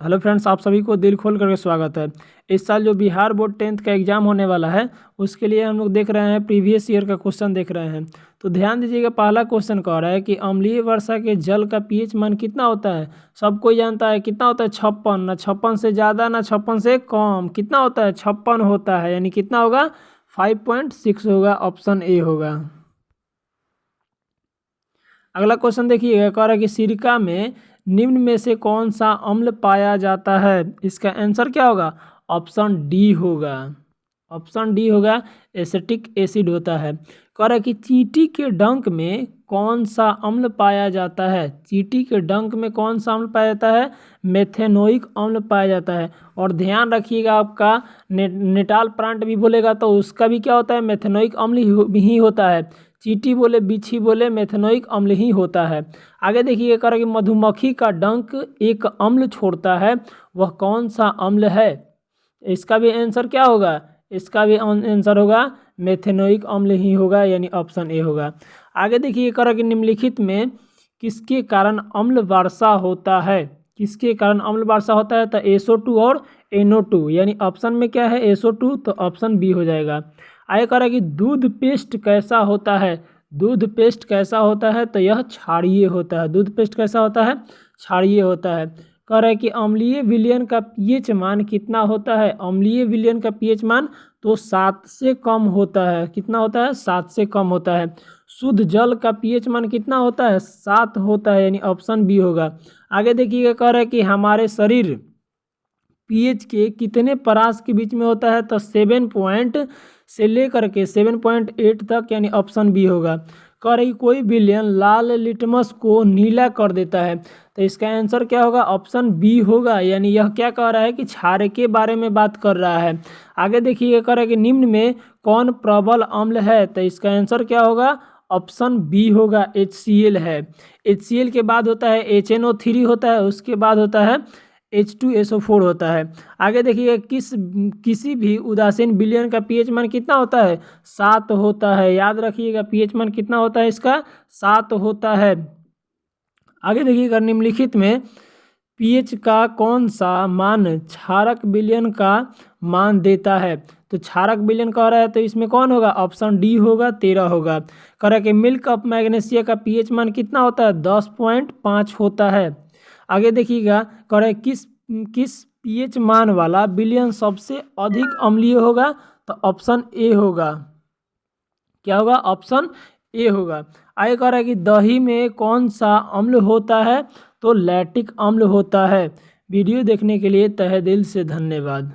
Hello friends, आप सभी को दिल खोल करके स्वागत है। इस साल जो बिहार बोर्ड 10th का एग्ज़ाम होने वाला है उसके लिए हम लोग देख रहे हैं प्रीवियस ईयर का क्वेश्चन देख रहे हैं। तो ध्यान दीजिएगा, पहला क्वेश्चन कह रहा है कि अम्लीय वर्षा के जल का पीएच मान कितना होता है। सब कोई जानता है कितना होता है, 56। ना 56 से ज़्यादा ना 56 से कम। कितना होता है, 56 होता है, यानी कितना होगा 5.6 होगा, ऑप्शन ए होगा। अगला क्वेश्चन देखिएगा, कह रहा है कि सिरका में निम्न में से कौन सा अम्ल पाया जाता है। इसका आंसर क्या होगा, ऑप्शन डी होगा। ऑप्शन डी होगा, एसिटिक एसिड होता है। कह रहा है कि चींटी के डंक में कौन सा अम्ल पाया जाता है। चींटी के डंक में कौन सा अम्ल पाया जाता है, मेथेनोइक अम्ल पाया जाता है। और ध्यान रखिएगा, आपका नेटाल प्लांट भी बोलेगा तो उसका भी क्या होता है, मेथेनोइक अम्ल ही होता है। चींटी बोले, बिच्छी बोले, मेथेनोइक अम्ल ही होता है। आगे देखिए, कह रहा है कि मधुमक्खी का डंक एक अम्ल छोड़ता है, वह कौन सा अम्ल है। इसका भी आंसर क्या होगा, इसका भी आंसर होगा मेथेनोइक अम्ल ही होगा, यानी ऑप्शन ए होगा। आगे देखिए, कह रहा है कि निम्नलिखित में किसके कारण अम्ल वर्षा होता है। किसके कारण अम्ल वर्षा होता है, तो SO2 और NO2, यानी ऑप्शन में क्या है SO2, तो ऑप्शन बी हो जाएगा। आगे कह रहा है कि दूध पेस्ट कैसा होता है। दूध पेस्ट कैसा होता है, तो यह क्षारीय होता है। दूध पेस्ट कैसा होता है, क्षारीय होता है। कह रहा है कि अम्लीय विलयन का पीएच मान कितना होता है। अम्लीय विलयन का पीएच मान तो 7 से कम होता है। कितना होता है, 7 से कम होता है। शुद्ध जल का पीएच मान कितना होता है, 7 होता है, यानी ऑप्शन बी होगा। आगे देखिएगा, कह रहा है कि हमारे शरीर पीएच के कितने परास के बीच में होता है, तो 7 पॉइंट से लेकर के 7.8 तक, यानी ऑप्शन बी होगा। कह रही कोई विलयन लाल लिटमस को नीला कर देता है, तो इसका आंसर क्या होगा, ऑप्शन बी होगा। यानी यह क्या कह रहा है कि क्षार के बारे में बात कर रहा है। आगे देखिए, कह रहा है कि निम्न में कौन प्रबल अम्ल है, तो इसका आंसर क्या होगा, ऑप्शन बी होगा, HCl है। HCl के बाद होता है HNO3 होता है, उसके बाद होता है H2SO4 होता है। आगे देखिए, किसी भी उदासीन विलयन का पीएच मान कितना होता है, 7 होता है। याद रखिएगा, पीएच मान कितना होता है इसका, 7 होता है। आगे देखिएगा, निम्नलिखित में पीएच का कौन सा मान क्षारक विलयन का मान देता है। तो क्षारक विलयन कह रहा है, तो इसमें कौन होगा, ऑप्शन डी होगा, 13 होगा। कह रहा है कि मिल्क ऑफ मैग्नीशिया का पीएच मान कितना होता है, 10.5 होता है। आगे देखिएगा, कह रहा है किस पीएच मान वाला विलयन सबसे अधिक अम्लीय होगा, तो ऑप्शन ए होगा। क्या होगा, ऑप्शन ए होगा। आगे कह रहा है कि दही में कौन सा अम्ल होता है, तो लैक्टिक अम्ल होता है। वीडियो देखने के लिए तहे दिल से धन्यवाद।